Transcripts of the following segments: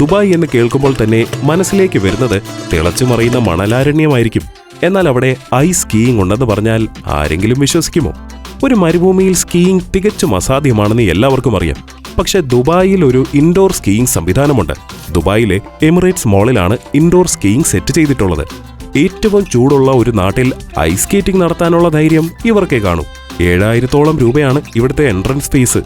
Dubai എന്ന് കേൾക്കുമ്പോൾ തന്നെ മനസ്സിലേക്ക് വരുന്നത് തിളച്ചുമറിയുന്ന മണലാരണ്യമായിരിക്കും. എന്നാൽ അവിടെ ഐസ് സ്കീയിങ് ഉണ്ടെന്ന് പറഞ്ഞാൽ ആരെങ്കിലും വിശ്വസിക്കുമോ? ഒരു മരുഭൂമിയിൽ സ്കീയിങ് തികച്ചും അസാധ്യമാണെന്ന് എല്ലാവർക്കും അറിയാം. പക്ഷെ ദുബായിൽ ഒരു ഇൻഡോർ സ്കീയിങ് സംവിധാനമുണ്ട്. ദുബായിലെ എമിറേറ്റ്സ് മോളിലാണ് ഇൻഡോർ സ്കീയിങ് സെറ്റ് ചെയ്തിട്ടുള്ളത്. ഏറ്റവും ചൂടുള്ള ഒരു നാട്ടിൽ ഐസ് സ്കേറ്റിംഗ് നടത്താനുള്ള ധൈര്യം ഇവർക്കേ കാണൂ. 7000-ഓളം രൂപയാണ് ഇവിടുത്തെ എൻട്രൻസ് ഫീസ്.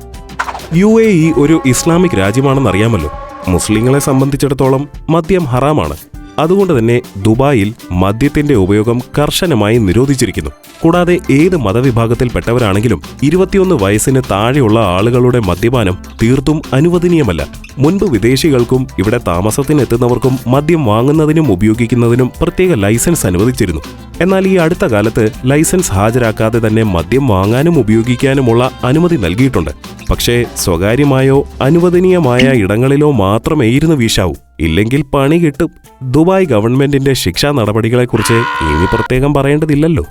UAE ഒരു ഇസ്ലാമിക് രാജ്യമാണെന്നറിയാമല്ലോ. മുസ്ലിങ്ങളെ സംബന്ധിച്ചിടത്തോളം മദ്യം ഹറാമാണ്. അതുകൊണ്ട് തന്നെ ദുബായിൽ മദ്യത്തിന്റെ ഉപയോഗം കർശനമായി നിരോധിച്ചിരിക്കുന്നു. കൂടാതെ ഏത് മതവിഭാഗത്തിൽപ്പെട്ടവരാണെങ്കിലും 21 വയസ്സിന് താഴെയുള്ള ആളുകളുടെ മദ്യപാനം തീർത്തും അനുവദനീയമല്ല. മുൻപ് വിദേശികൾക്കും ഇവിടെ താമസത്തിനെത്തുന്നവർക്കും മദ്യം വാങ്ങുന്നതിനും ഉപയോഗിക്കുന്നതിനും പ്രത്യേക ലൈസൻസ് അനുവദിച്ചിരുന്നു. എന്നാൽ ഈ അടുത്ത കാലത്ത് ലൈസൻസ് ഹാജരാക്കാതെ തന്നെ മദ്യം വാങ്ങാനും ഉപയോഗിക്കാനുമുള്ള അനുമതി നൽകിയിട്ടുണ്ട്. പക്ഷേ സ്വകാര്യമായോ അനുവദനീയമായ ഇടങ്ങളിലോ മാത്രമേയിരുന്നു വീശാവൂ. ഇല്ലെങ്കിൽ പണി കിട്ടും. ദുബായ് ഗവൺമെന്റിന്റെ ശിക്ഷാ നടപടികളെക്കുറിച്ച് ഇനി പ്രത്യേകം പറയേണ്ടതില്ലല്ലോ.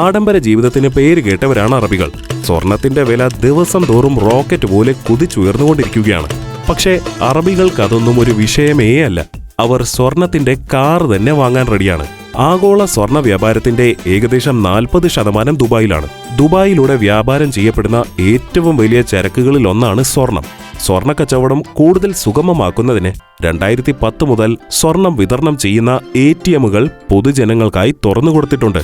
ആഡംബര ജീവിതത്തിന് പേര് കേട്ടവരാണ് അറബികൾ. സ്വർണത്തിന്റെ വില ദിവസം തോറും റോക്കറ്റ് പോലെ കുതിച്ചുയർന്നുകൊണ്ടിരിക്കുകയാണ്. പക്ഷേ അറബികൾക്ക് അതൊന്നും ഒരു വിഷയമേ അല്ല. അവർ സ്വർണത്തിന്റെ കാർ തന്നെ വാങ്ങാൻ റെഡിയാണ്. ആഗോള സ്വർണ്ണ വ്യാപാരത്തിന്റെ ഏകദേശം 40% ദുബായിലാണ്. ദുബായിലൂടെ വ്യാപാരം ചെയ്യപ്പെടുന്ന ഏറ്റവും വലിയ ചരക്കുകളിൽ ഒന്നാണ് സ്വർണം. സ്വർണ്ണ കച്ചവടം കൂടുതൽ സുഗമമാക്കുന്നതിന് 2010 മുതൽ സ്വർണം വിതരണം ചെയ്യുന്ന ATMകൾ പൊതുജനങ്ങൾക്കായി തുറന്നുകൊടുത്തിട്ടുണ്ട്.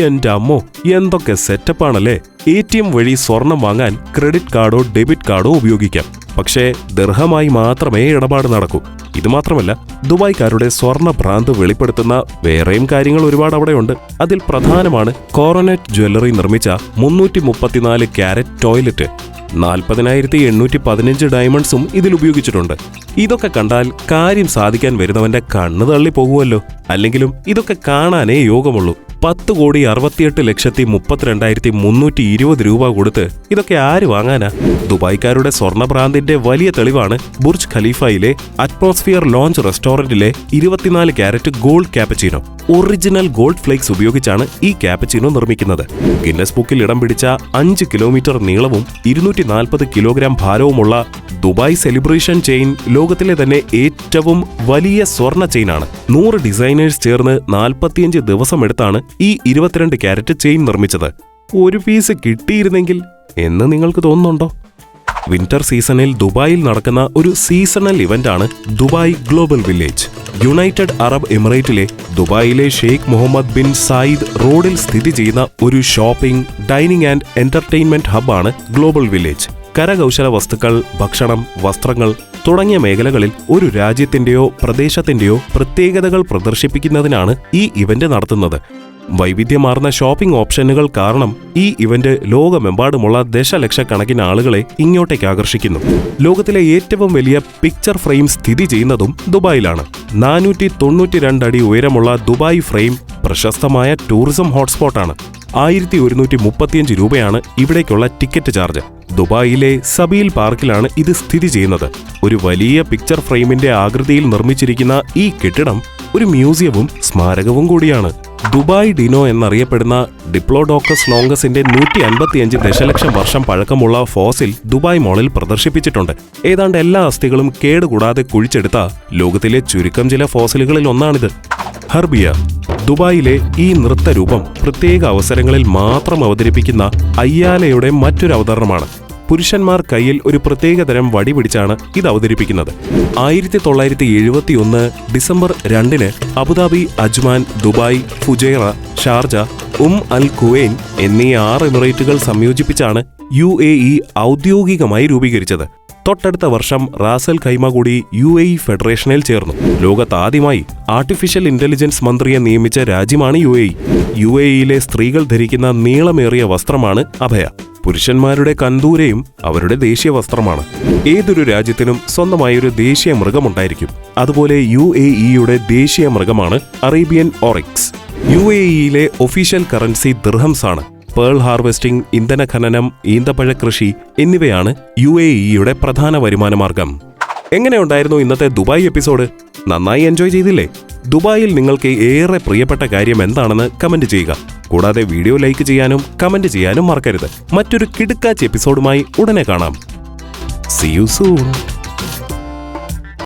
എന്റെ അമ്മോ, എന്തൊക്കെ സെറ്റപ്പാണല്ലേ! ATM വഴി സ്വർണം വാങ്ങാൻ ക്രെഡിറ്റ് കാർഡോ ഡെബിറ്റ് കാർഡോ ഉപയോഗിക്കാം. പക്ഷേ ദിർഹമായി മാത്രമേ ഇടപാട് നടക്കൂ. ഇതുമാത്രമല്ല, ദുബായ്ക്കാരുടെ സ്വർണ്ണ ഭ്രാന്ത് വെളിപ്പെടുത്തുന്ന വേറെയും കാര്യങ്ങൾ ഒരുപാട് അവിടെയുണ്ട്. അതിൽ പ്രധാനമാണ് കോറോനെറ്റ് ജ്വല്ലറി നിർമ്മിച്ച 334 ക്യാരറ്റ് ടോയ്ലറ്റ്. 40,815 ഡയമണ്ട്സും ഇതിൽ ഉപയോഗിച്ചിട്ടുണ്ട്. ഇതൊക്കെ കണ്ടാൽ കാര്യം സാധിക്കാൻ വരുന്നവന്റെ കണ്ണ് തള്ളി പോകുമല്ലോ. അല്ലെങ്കിലും ഇതൊക്കെ കാണാനേ യോഗമുള്ളൂ. 10,68,32,320 രൂപ കൊടുത്ത് ഇതൊക്കെ ആര് വാങ്ങാനാ? ദുബായ്ക്കാരുടെ സ്വർണ്ണഭ്രാന്തിന്റെ വലിയ തെളിവാണ് ബുർജ് ഖലീഫയിലെ അറ്റ്മോസ്ഫിയർ ലോഞ്ച് റെസ്റ്റോറന്റിലെ 24 carat gold cappuccino. Original gold flakes ഉപയോഗിച്ചാണ് ഈ ക്യാപ്പച്ചീനോ നിർമ്മിക്കുന്നത്. ഗിന്നസ് ബുക്കിൽ ഇടം പിടിച്ച 5 കിലോമീറ്റർ നീളവും 240 കിലോഗ്രാം ഭാരവുമുള്ള ദുബായ് സെലിബ്രേഷൻ ചെയിൻ ലോകത്തിലെ തന്നെ ഏറ്റവും വലിയ സ്വർണ്ണ ചെയിനാണ്. 100 ഡിസൈനേഴ്സ് ചേർന്ന് 45 ദിവസമെടുത്താണ് ഈ 22 ക്യാരറ്റ് ചെയിൻ നിർമ്മിച്ചത്. ഒരു പീസ് കിട്ടിയിരുന്നെങ്കിൽ എന്ന് നിങ്ങൾക്ക് തോന്നുന്നുണ്ടോ? വിന്റർ സീസണിൽ ദുബായിൽ നടക്കുന്ന ഒരു സീസണൽ ഇവന്റാണ് Dubai global village. United Arab എമിറേറ്റിലെ ദുബായിലെ ഷെയ്ഖ് മുഹമ്മദ് ബിൻ സായിദ് റോഡിൽ സ്ഥിതി ചെയ്യുന്ന ഒരു ഷോപ്പിംഗ്, ഡൈനിങ് ആൻഡ് എന്റർടൈൻമെന്റ് ഹബ്ബാണ് ഗ്ലോബൽ വില്ലേജ്. കരകൗശല വസ്തുക്കൾ, ഭക്ഷണം, വസ്ത്രങ്ങൾ തുടങ്ങിയ മേഖലകളിൽ ഒരു രാജ്യത്തിന്റെയോ പ്രദേശത്തിന്റെയോ പ്രത്യേകതകൾ പ്രദർശിപ്പിക്കുന്നതിനാണ് ഈ ഇവന്റ് നടത്തുന്നത്. വൈവിധ്യമാർന്ന ഷോപ്പിംഗ് ഓപ്ഷനുകൾ കാരണം ഈ ഇവന്റ് ലോകമെമ്പാടുമുള്ള ദശലക്ഷക്കണക്കിന് ആളുകളെ ഇങ്ങോട്ടേക്ക് ആകർഷിക്കുന്നു. ലോകത്തിലെ ഏറ്റവും വലിയ പിക്ചർ ഫ്രെയിം സ്ഥിതി ചെയ്യുന്നതും ദുബായിലാണ്. 492 അടി ഉയരമുള്ള ദുബായ് ഫ്രെയിം പ്രശസ്തമായ ടൂറിസം ഹോട്ട്സ്പോട്ടാണ്. 1135 രൂപയാണ് ഇവിടേക്കുള്ള ടിക്കറ്റ് ചാർജ്. ദുബായിലെ സബീൽ പാർക്കിലാണ് ഇത് സ്ഥിതി ചെയ്യുന്നത്. ഒരു വലിയ പിക്ചർ ഫ്രെയിമിന്റെ ആകൃതിയിൽ നിർമ്മിച്ചിരിക്കുന്ന ഈ കെട്ടിടം ഒരു മ്യൂസിയവും സ്മാരകവും കൂടിയാണ്. ദുബായ് ഡിനോ എന്നറിയപ്പെടുന്ന ഡിപ്ലോഡോക്കസ് ലോങ്കസിന്റെ 155 ദശലക്ഷം വർഷം പഴക്കമുള്ള ഫോസിൽ ദുബായ് മോളിൽ പ്രദർശിപ്പിച്ചിട്ടുണ്ട്. ഏതാണ്ട് എല്ലാ അസ്ഥികളും കേടുകൂടാതെ കുഴിച്ചെടുത്ത ലോകത്തിലെ ചുരുക്കം ചില ഫോസിലുകളിൽ ഒന്നാണിത്. ഹർബിയ, ദുബായിലെ ഈ നൃത്തരൂപം പ്രത്യേക അവസരങ്ങളിൽ മാത്രം അവതരിപ്പിക്കുന്ന അയ്യാലയുടെ മറ്റൊരു അവതരണമാണ്. പുരുഷന്മാർ കയ്യിൽ ഒരു പ്രത്യേകതരം വടി പിടിച്ചാണ് ഇത് അവതരിപ്പിക്കുന്നത്. 1971 December 2 Abu Dhabi, Ajman, Dubai, Fujairah, Sharjah, Al Quwain എന്നീ 6 എമിറേറ്റുകൾ സംയോജിപ്പിച്ചാണ് UAE ഔദ്യോഗികമായി രൂപീകരിച്ചത്. തൊട്ടടുത്ത വർഷം റാസൽ ഖൈമ കൂടി UAE ഫെഡറേഷനിൽ ചേർന്നു. ലോകത്താദ്യമായി ആർട്ടിഫിഷ്യൽ ഇന്റലിജൻസ് മന്ത്രിയെ നിയമിച്ച രാജ്യമാണ് UAE. UAEയിലെ സ്ത്രീകൾ ധരിക്കുന്ന നീളമേറിയ വസ്ത്രമാണ് അഭയ. പുരുഷന്മാരുടെ കന്തൂരയും അവരുടെ ദേശീയ വസ്ത്രമാണ്. ഏതൊരു രാജ്യത്തിനും സ്വന്തമായൊരു ദേശീയ മൃഗമുണ്ടായിരിക്കും. അതുപോലെ UAEയുടെ ദേശീയ മൃഗമാണ് അറേബ്യൻ ഓറിക്സ്. UAEയിലെ ഒഫീഷ്യൽ കറൻസി ദിർഹംസ് ആണ്. പേൾ ഹാർവെസ്റ്റിംഗ്, ഇന്ധന ഖനനം, ഈന്തപ്പഴ കൃഷി എന്നിവയാണ് UAEയുടെ പ്രധാന വരുമാനമാർഗം. എങ്ങനെയുണ്ടായിരുന്നു ഇന്നത്തെ ദുബായ് എപ്പിസോഡ്? നന്നായി എൻജോയ് ചെയ്തില്ലേ? ദുബായിൽ നിങ്ങൾക്ക് ഏറെ പ്രിയപ്പെട്ട കാര്യം എന്താണെന്ന് കമന്റ് ചെയ്യുക. കൂടാതെ വീഡിയോ ലൈക്ക് ചെയ്യാനും കമന്റ് ചെയ്യാനും മറക്കരുത്. മറ്റൊരു കിടുക്കാച്ച് എപ്പിസോഡുമായി ഉടനെ കാണാം. See you soon.